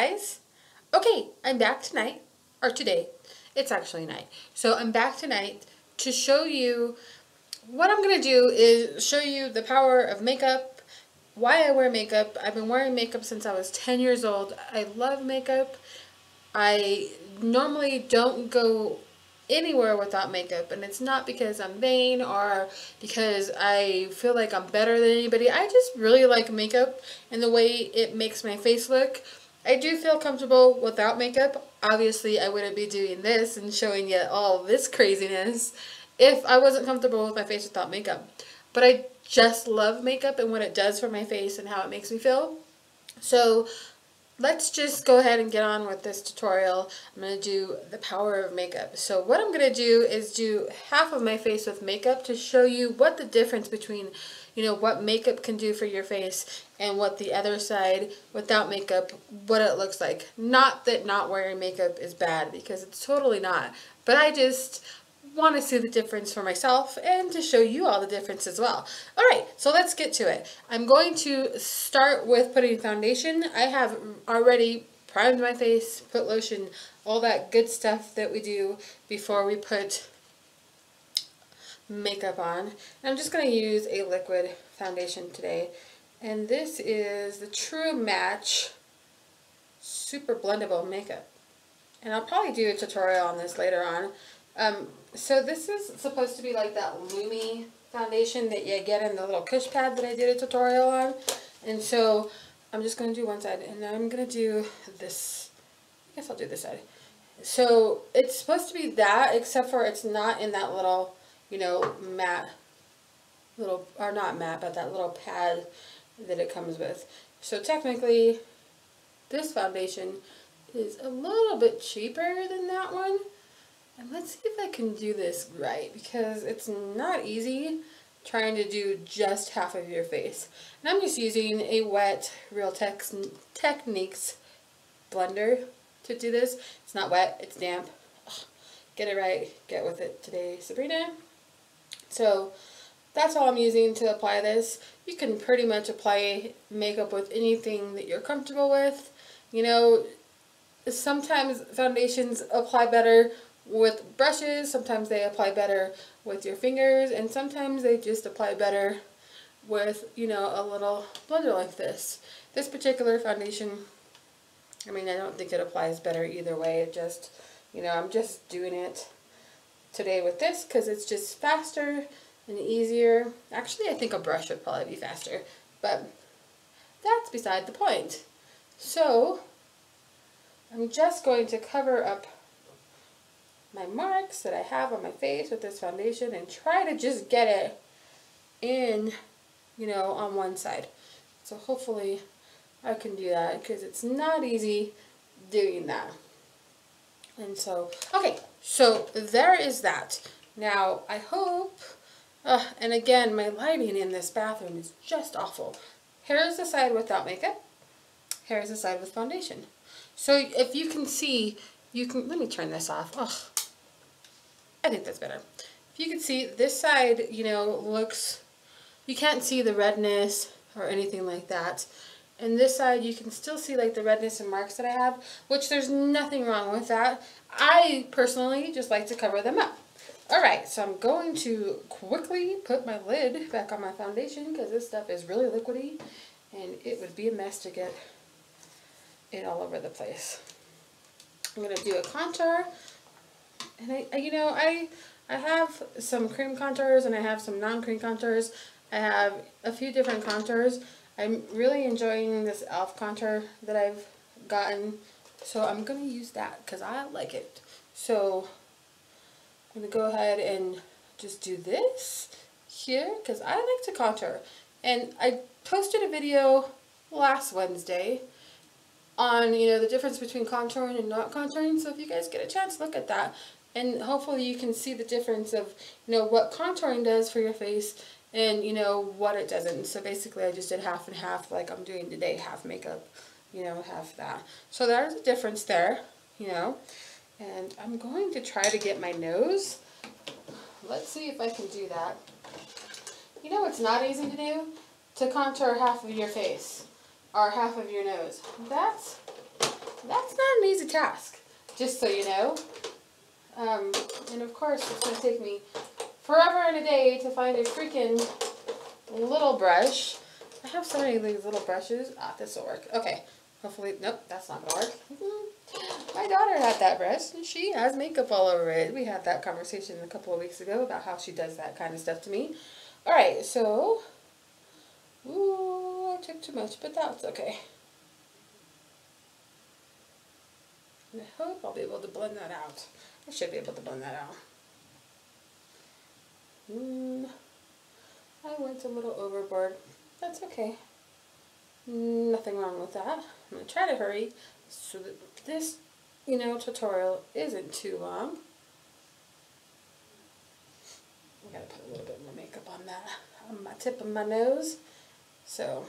guys. Okay, I'm back tonight, or today. It's actually night. So I'm back tonight to show you what I'm going to do is show you the power of makeup, why I wear makeup. I've been wearing makeup since I was 10 years old. I love makeup. I normally don't go anywhere without makeup, and it's not because I'm vain or because I feel like I'm better than anybody. I just really like makeup and the way it makes my face look. I do feel comfortable without makeup. Obviously, I wouldn't be doing this and showing you all this craziness if I wasn't comfortable with my face without makeup. But I just love makeup and what it does for my face and how it makes me feel. So let's just go ahead and get on with this tutorial. I'm going to do the power of makeup. So what I'm going to do is do half of my face with makeup to show you what the difference between, what makeup can do for your face and what the other side without makeup, what it looks like. Not that not wearing makeup is bad, because it's totally not. But I just want to see the difference for myself and to show you all the difference as well. Alright, so let's get to it. I'm going to start with putting foundation. I have already primed my face, put lotion, all that good stuff that we do before we put makeup on. And I'm just going to use a liquid foundation today. And this is the True Match Super Blendable Makeup. And I'll probably do a tutorial on this later on. So this is supposed to be like that Lumi foundation that you get in the little Kush pad that I did a tutorial on. And so I'm just going to do one side, and then I'm going to do this. I guess I'll do this side. So it's supposed to be that, except for it's not in that little, matte, or not matte, but that little pad that it comes with. So technically, this foundation is a little bit cheaper than that one. And let's see if I can do this right, because it's not easy trying to do just half of your face. And I'm just using a wet Real Techniques blender to do this. It's not wet, it's damp. Ugh, get it right, get with it today, Sabrina. So that's all I'm using to apply this. You can pretty much apply makeup with anything that you're comfortable with. Sometimes foundations apply better with brushes, sometimes they apply better with your fingers, and sometimes they just apply better with, a little blender like this. This particular foundation, I don't think it applies better either way. It just, I'm just doing it today with this because it's just faster and easier. Actually, I think a brush would probably be faster, but that's beside the point. So I'm just going to cover up my marks that I have on my face with this foundation and try to just get it in, on one side. So hopefully I can do that, because it's not easy doing that. And so, okay, so there is that. Now, I hope, and again, my lighting in this bathroom is just awful. Here's the side without makeup. Here's the side with foundation. So if you can see, let me turn this off. Ugh. I think that's better. If you can see, this side, looks, you can't see the redness or anything like that. And this side, you can still see like the redness and marks that I have, which there's nothing wrong with that. I personally just like to cover them up. Alright, so I'm going to quickly put my lid back on my foundation, because this stuff is really liquidy and it would be a mess to get it all over the place. I'm going to do a contour. And I have some cream contours and I have some non-cream contours. I have a few different contours. I'm really enjoying this e.l.f. contour that I've gotten. So I'm going to use that because I like it. So I'm going to go ahead and just do this here because I like to contour. And I posted a video last Wednesday on, the difference between contouring and not contouring. So if you guys get a chance, look at that. And hopefully you can see the difference of, what contouring does for your face and, what it doesn't. So basically I just did half and half like I'm doing today. Half makeup, half that. So there's a difference there, And I'm going to try to get my nose. Let's see if I can do that. It's not easy to do? To contour half of your face. Or half of your nose. That's That's not an easy task, just so you know. And of course, it's going to take me forever and a day to find a freaking little brush. I have so many of these little brushes. Ah, this will work. Okay. Hopefully, nope, that's not going to work. My daughter had that brush, and she has makeup all over it. We had that conversation a couple of weeks ago about how she does that kind of stuff to me. Alright, so, ooh, I took too much, but that's okay. And I hope I'll be able to blend that out. I should be able to blend that out. I went a little overboard. That's okay. Nothing wrong with that. I'm going to try to hurry so that this, tutorial isn't too long. I gotta put a little bit more makeup on that, on my tip of my nose. So,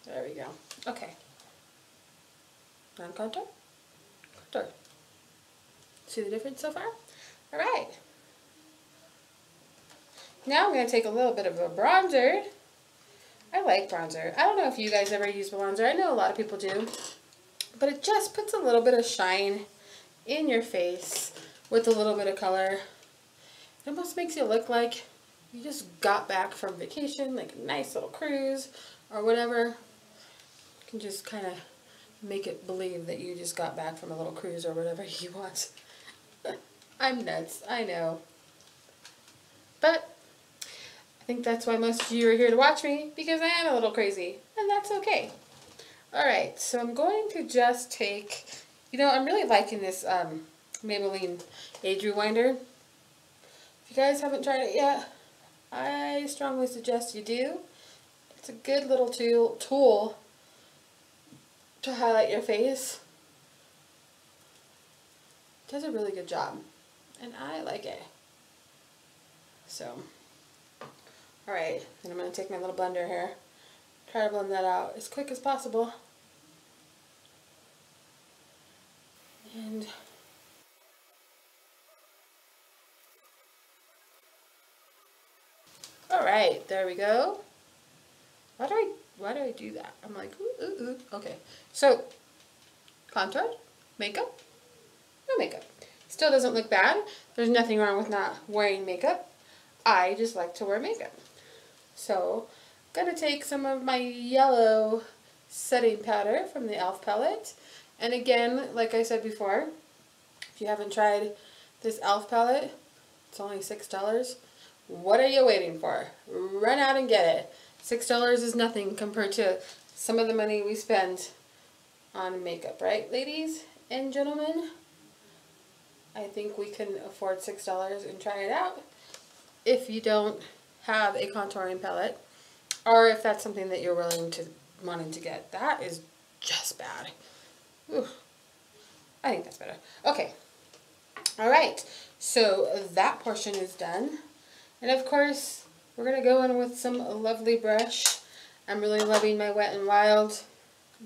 there we go. Okay. Non-contour? Contour. See the difference so far? Alright. Now I'm going to take a little bit of a bronzer. I like bronzer. I don't know if you guys ever use bronzer. I know a lot of people do. But it just puts a little bit of shine in your face with a little bit of color. It almost makes you look like you just got back from vacation, like a nice little cruise or whatever. You can just kind of make it believe that you just got back from a little cruise or whatever you want. I'm nuts, I know. But I think that's why most of you are here to watch me, because I am a little crazy, and that's okay. Alright, so I'm going to just take, I'm really liking this Maybelline Age Rewinder. If you guys haven't tried it yet, I strongly suggest you do. It's a good little tool to highlight your face. It does a really good job, and I like it. So, alright, then I'm going to take my little blender here, try to blend that out as quick as possible. And alright, there we go. Why do I do that? I'm like, ooh. Okay, so contour, makeup, no makeup. Still doesn't look bad. There's nothing wrong with not wearing makeup. I just like to wear makeup. So I'm going to take some of my yellow setting powder from the e.l.f. palette. And again, like I said before, if you haven't tried this e.l.f. palette, it's only $6. What are you waiting for? Run out and get it. $6 is nothing compared to some of the money we spend on makeup, right, ladies and gentlemen? I think we can afford $6 and try it out if you don't have a contouring palette, or if that's something that you're wanting to get. That is just bad. Ooh, I think that's better. Okay. Alright, so that portion is done. And of course, we're going to go in with some lovely brush. I'm really loving my Wet n Wild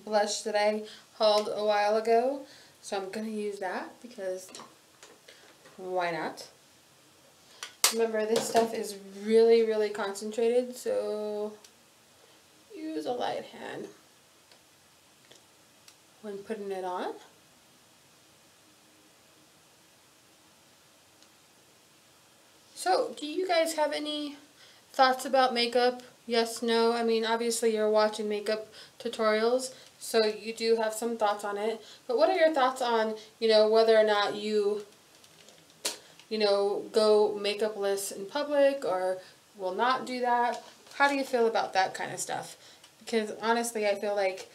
blush that I hauled a while ago. So I'm going to use that because why not? Remember, this stuff is really, really concentrated, so use a light hand when putting it on. So, do you guys have any thoughts about makeup? Yes, no? I mean, obviously you're watching makeup tutorials, so you do have some thoughts on it. But what are your thoughts on, whether or not you, go makeupless in public or will not do that? How do you feel about that kind of stuff? Because honestly, I feel like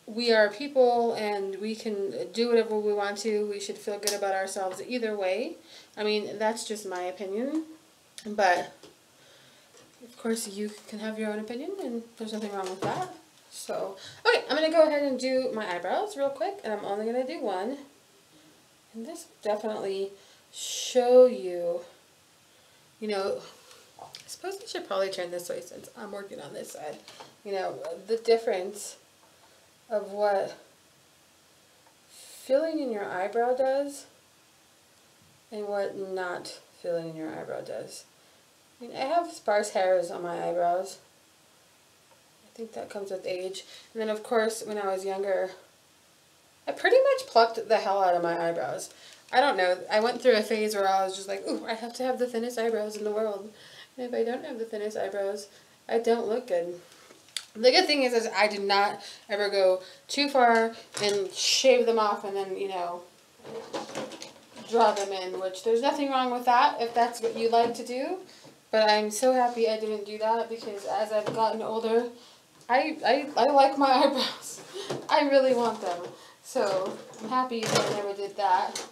we are people and we can do whatever we want to. We should feel good about ourselves either way. I mean, that's just my opinion. But, of course, you can have your own opinion and there's nothing wrong with that. So, okay, I'm going to go ahead and do my eyebrows real quick. And I'm only going to do one. And this will definitely show you, I suppose I should probably turn this way since I'm working on this side. The difference of what filling in your eyebrow does and what not filling in your eyebrow does. I mean, I have sparse hairs on my eyebrows. I think that comes with age. And then of course, when I was younger, I pretty much plucked the hell out of my eyebrows. I don't know. I went through a phase where I was just like, ooh, I have to have the thinnest eyebrows in the world. And if I don't have the thinnest eyebrows, I don't look good. The good thing is I did not ever go too far and shave them off and then, you know, draw them in, which there's nothing wrong with that if that's what you like to do. But I'm so happy I didn't do that because as I've gotten older, I like my eyebrows. I really want them. So I'm happy that I never did that.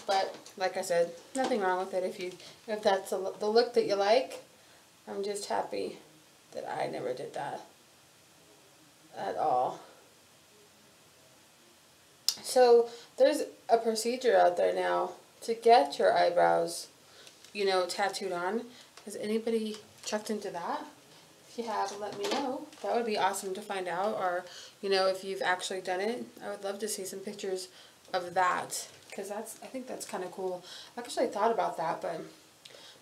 But like I said, nothing wrong with it if that's the look that you like. I'm just happy that I never did that at all. So there's a procedure out there now to get your eyebrows, you know, tattooed on. Has anybody checked into that? If you have, let me know. That would be awesome to find out. Or, you know, if you've actually done it, I would love to see some pictures of that. Because I think that's kind of cool. I actually thought about that, but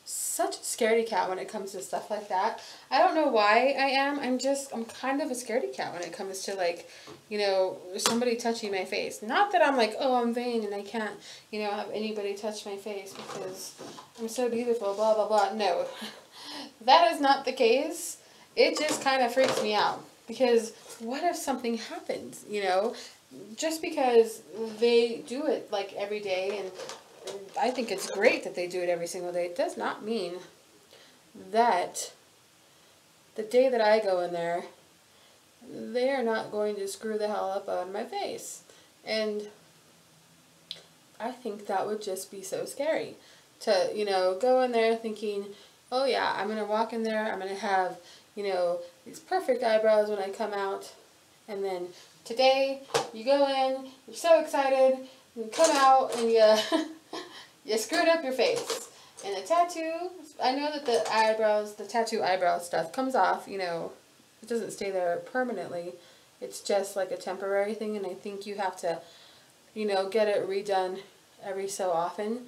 such a scaredy cat when it comes to stuff like that. I don't know why I am. I'm kind of a scaredy cat when it comes to, like, you know, somebody touching my face. Not that I'm like, oh, I'm vain and I can't, you know, have anybody touch my face because I'm so beautiful, blah, blah, blah. No, that is not the case. It just kind of freaks me out because what if something happens, you know? Just because they do it, like, every day, and I think it's great that they do it every single day, it does not mean that the day that I go in there, they are not going to screw the hell up on my face. And I think that would just be so scary to, you know, go in there thinking, oh yeah, I'm going to walk in there, I'm going to have, you know, these perfect eyebrows when I come out, and then today, you go in, you're so excited, you come out, and you screwed up your face. And the tattoo, I know that the tattoo eyebrow stuff comes off, you know, it doesn't stay there permanently. It's just like a temporary thing, and I think you have to, you know, get it redone every so often.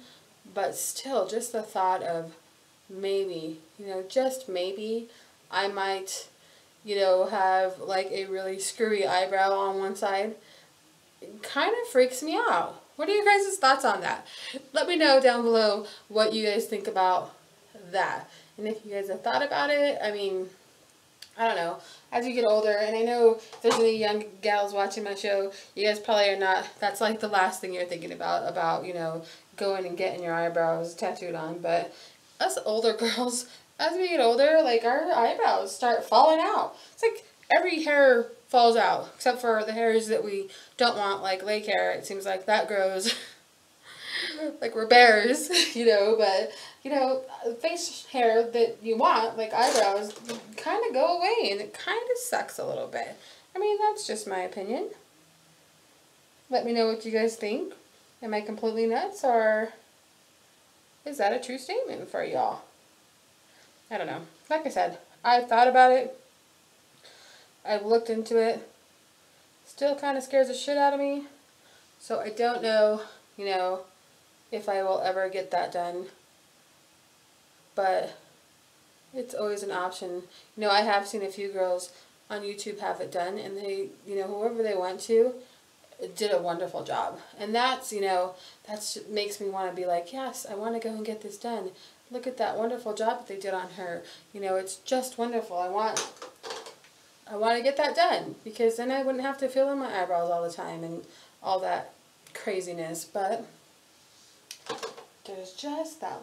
But still, just the thought of maybe, you know, just maybe, I might, you know, have like a really screwy eyebrow on one side, it kind of freaks me out. What are you guys' thoughts on that? Let me know down below what you guys think about that. And if you guys have thought about it, I mean, I don't know, as you get older, and I know if there's any young gals watching my show, you guys probably are not, that's like the last thing you're thinking about, you know, going and getting your eyebrows tattooed on. But us older girls, as we get older, like, our eyebrows start falling out. It's like every hair falls out, except for the hairs that we don't want, like leg hair. It seems like that grows like we're bears, you know, but, you know, face hair that you want, like eyebrows, kind of go away, and it kind of sucks a little bit. I mean, that's just my opinion. Let me know what you guys think. Am I completely nuts, or is that a true statement for y'all? I don't know. Like I said, I've thought about it. I've looked into it. Still kind of scares the shit out of me. So I don't know, you know, if I will ever get that done. But it's always an option. You know, I have seen a few girls on YouTube have it done, and they, you know, whoever they went to did a wonderful job. And that's, you know, that makes me want to be like, yes, I want to go and get this done. Look at that wonderful job that they did on her. You know, it's just wonderful. I want to get that done, because then I wouldn't have to fill in my eyebrows all the time and all that craziness. But there's just that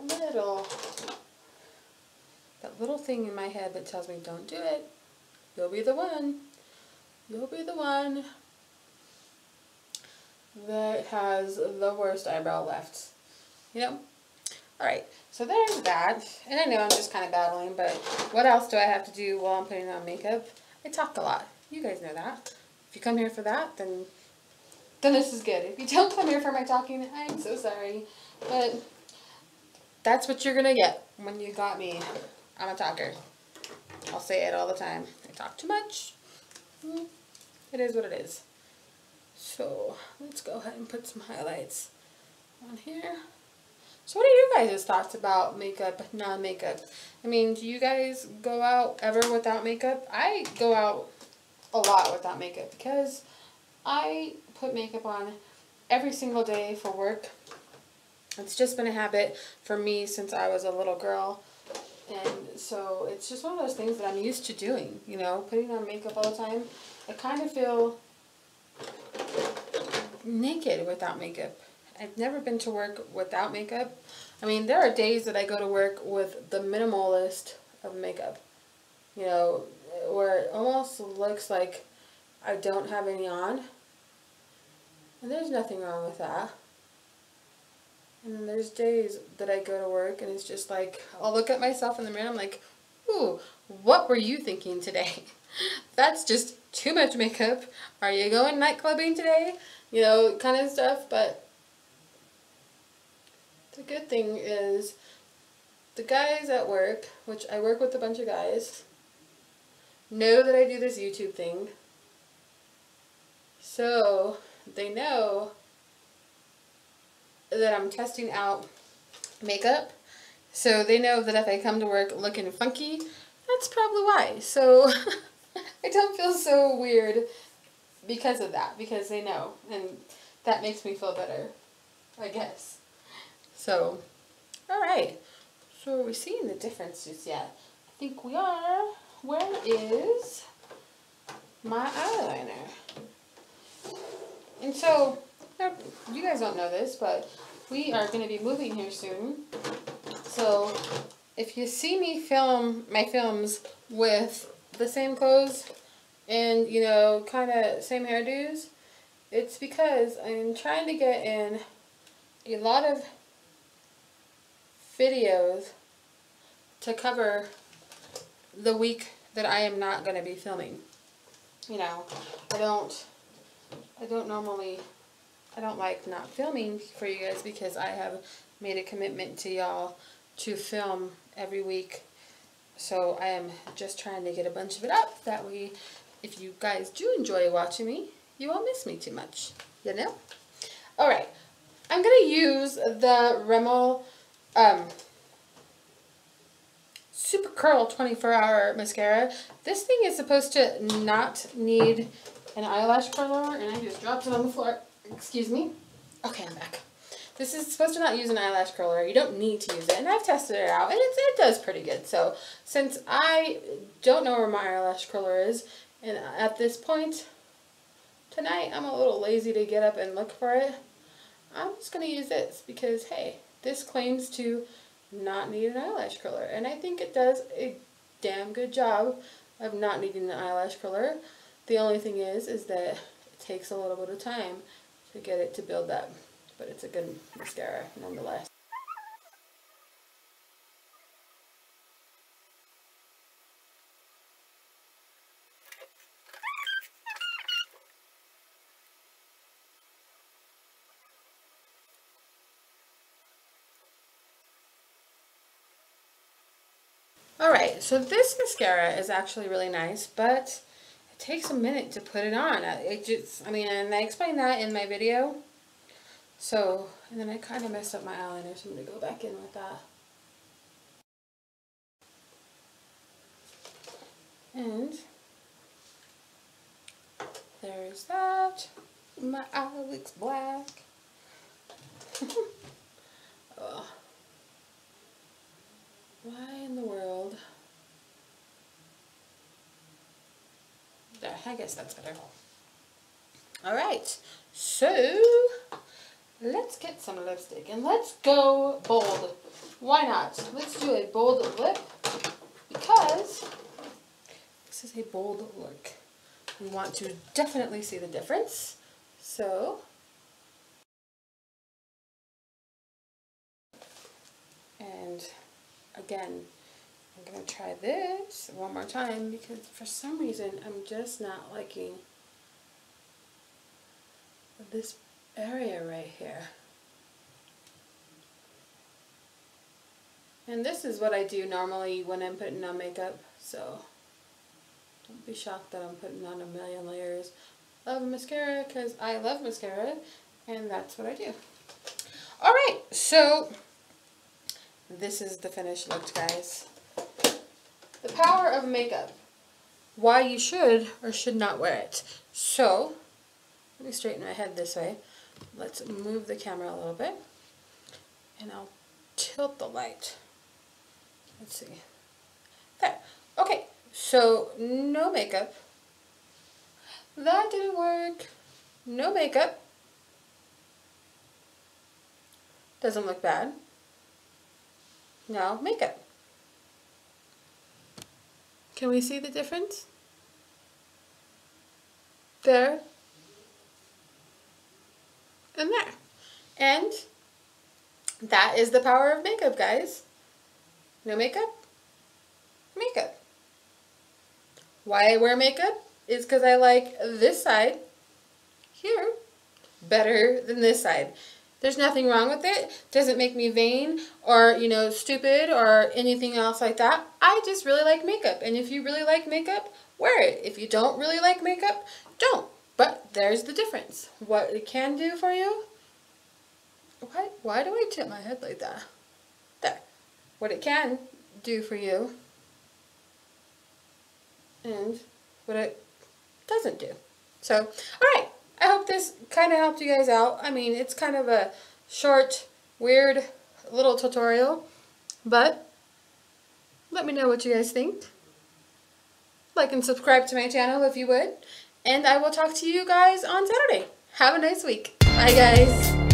little thing in my head that tells me, don't do it. You'll be the one. You'll be the one that has the worst eyebrow left. You know? Alright, so there's that. And I know I'm just kind of babbling, but what else do I have to do while I'm putting on makeup? I talk a lot. You guys know that. If you come here for that, then this is good. If you don't come here for my talking, I'm so sorry. But that's what you're going to get when you got me. I'm a talker. I'll say it all the time. I talk too much. It is what it is. So let's go ahead and put some highlights on here. So what are you guys' thoughts about makeup, non-makeup? I mean, do you guys go out ever without makeup? I go out a lot without makeup because I put makeup on every single day for work. It's just been a habit for me since I was a little girl. And so it's just one of those things that I'm used to doing, you know, putting on makeup all the time. I kind of feel naked without makeup. I've never been to work without makeup. I mean, there are days that I go to work with the minimalist of makeup, you know, where it almost looks like I don't have any on. And there's nothing wrong with that. And then there's days that I go to work and it's just like, I'll look at myself in the mirror and I'm like, ooh, what were you thinking today? That's just too much makeup. Are you going night clubbing today? You know, kind of stuff. But the good thing is the guys at work, which I work with a bunch of guys, know that I do this YouTube thing. So they know that I'm testing out makeup. So they know that if I come to work looking funky, that's probably why. So I don't feel so weird because of that, because they know. And that makes me feel better, I guess. So, alright. So are we seeing the differences yet? I think we are. Where is my eyeliner? And so, you guys don't know this, but we are going to be moving here soon. So, if you see me film my films with the same clothes and, you know, kind of same hairdos, it's because I'm trying to get in a lot of videos to cover the week that I am not going to be filming. You know, I don't like not filming for you guys because I have made a commitment to y'all to film every week. So I am just trying to get a bunch of it up. That way, if you guys do enjoy watching me, you won't miss me too much. You know? Alright. I'm going to use the Rimmel Super Curl 24-hour mascara. This thing is supposed to not need an eyelash curler, and I just dropped it on the floor. Excuse me. Okay, I'm back. This is supposed to not use an eyelash curler. You don't need to use it, and I've tested it out, and it does pretty good. So, since I don't know where my eyelash curler is, and at this point tonight I'm a little lazy to get up and look for it, I'm just going to use this because, hey, this claims to not need an eyelash curler, and I think it does a damn good job of not needing an eyelash curler. The only thing is that it takes a little bit of time to get it to build up, but it's a good mascara nonetheless. Alright, so this mascara is actually really nice, but it takes a minute to put it on. And I explained that in my video. So, and then I kind of messed up my eyeliner, so I'm going to go back in with that. And there's that. My eye looks black. Oh. Why in the world? There, I guess that's better. Alright, so let's get some lipstick and let's go bold. Why not? Let's do a bold lip because this is a bold look. We want to definitely see the difference. So, and again, I'm going to try this one more time because for some reason I'm just not liking this area right here. And this is what I do normally when I'm putting on makeup, so don't be shocked that I'm putting on a million layers of mascara because I love mascara and that's what I do. Alright, so this is the finished look, guys. The power of makeup. Why you should or should not wear it. So, let me straighten my head this way. Let's move the camera a little bit. And I'll tilt the light. Let's see. There. Okay, so no makeup. That didn't work. No makeup. Doesn't look bad. Now makeup. Can we see the difference? There. And there. And that is the power of makeup, guys. No makeup? Makeup. Why I wear makeup is because I like this side here better than this side. There's nothing wrong with it. Doesn't make me vain or, you know, stupid or anything else like that. I just really like makeup. And if you really like makeup, wear it. If you don't really like makeup, don't. But there's the difference. What it can do for you. Why do I tip my head like that? There. What it can do for you. And what it doesn't do. So, alright. I hope this kind of helped you guys out. I mean, it's kind of a short, weird little tutorial. But, let me know what you guys think. Like and subscribe to my channel if you would. And I will talk to you guys on Saturday. Have a nice week. Bye, guys.